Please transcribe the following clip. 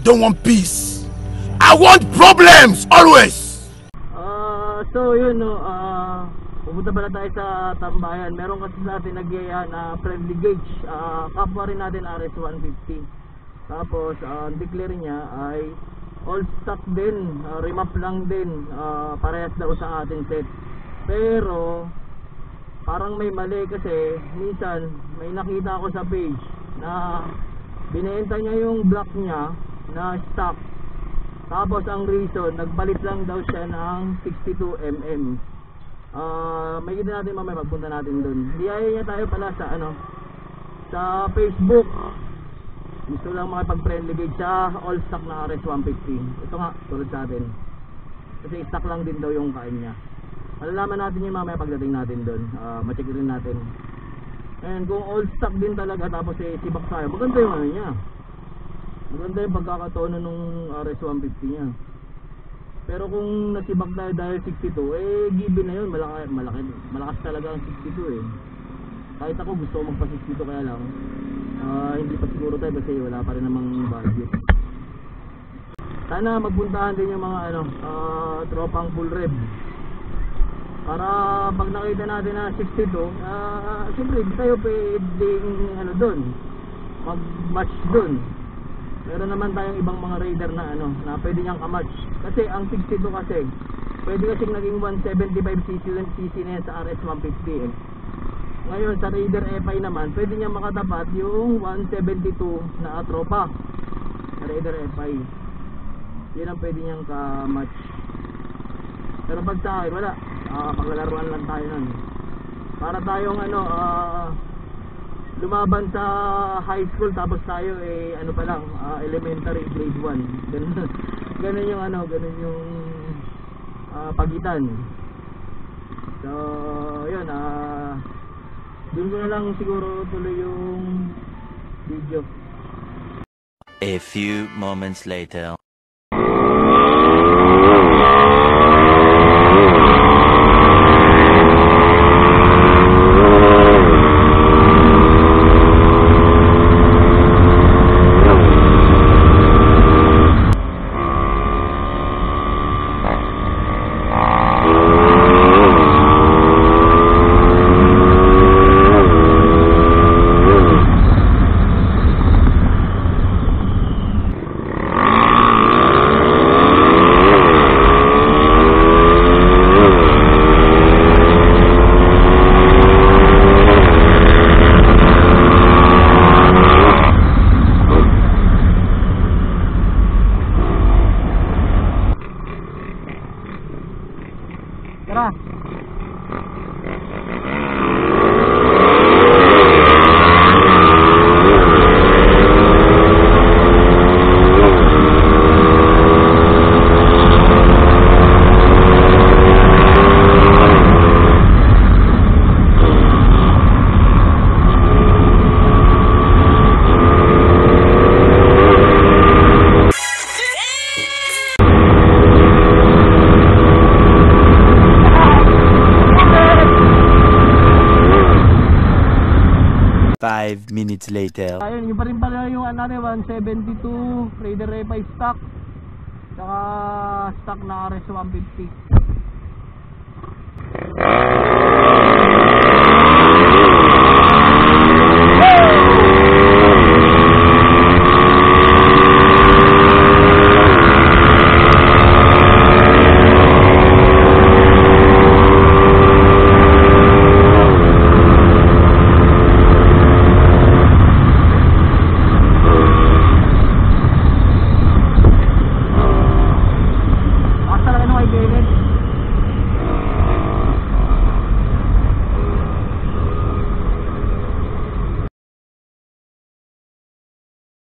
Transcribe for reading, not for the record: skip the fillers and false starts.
don't want peace. I want problems always. So yun no, pupunta pala tayo sa tambayan. Meron kasi natin nagyaya na friendly gauge, kapwa rin natin RS150. Tapos ang declare niya ay all stock din, remap lang din, parehas daw sa ating set. Pero parang may mali kasi minsan may nakita ako sa page na binenta niya yung block niya na stock. Tapos ang reason, nagpalit lang daw siya ng 62mm. Makikita natin mamaya pagpunta natin doon. Niyaya niya tayo pala sa sa Facebook. Gusto lang makipag-friendly gauge sa all stock na RS150. Ito nga, tulad sa atin. Kasi stock lang din daw yung kain niya. Malalaman natin yung mamaya pagdating natin doon. Ma-check rin natin. And kung all stock din talaga tapos sibak tayo, maganda yung niya. Maganda yung pagkakatono nung RS150 niya. Pero kung nasibak tayo dahil 62, given na yun, malakas talaga ang 62 eh. Kahit ako gusto ko magpa 62 kaya lang hindi pa siguro tayo kasi wala pa rin namang budget. Sana magpuntahan din yung mga tropang full rev. Para pag nakita natin na 62, siyempre hindi tayo pwedeng doon mag-match doon. Meron naman tayong ibang mga raider na na pwede niyang ka-match. Kasi ang 62 kasi pwede kasing naging 175cc na yan sa RS150 eh. Ngayon sa Raider FI naman pwede niya makatapat yung 172 na tropa sa Raider FI. Yun ang pwede niyang ka-match. Pero pag sa akin wala, paglalaruan lang tayo nun. Para tayong lumaban sa high school tapos tayo pa lang, elementary grade 1. Ganun yung ganun yung pagitan. So yun, doon ko na lang siguro tuloy yung video. A few moments later. Tara. Five minutes later. Ayun, yung pa rin pala yung 172 Raider FI stock. Saka stock na RS150.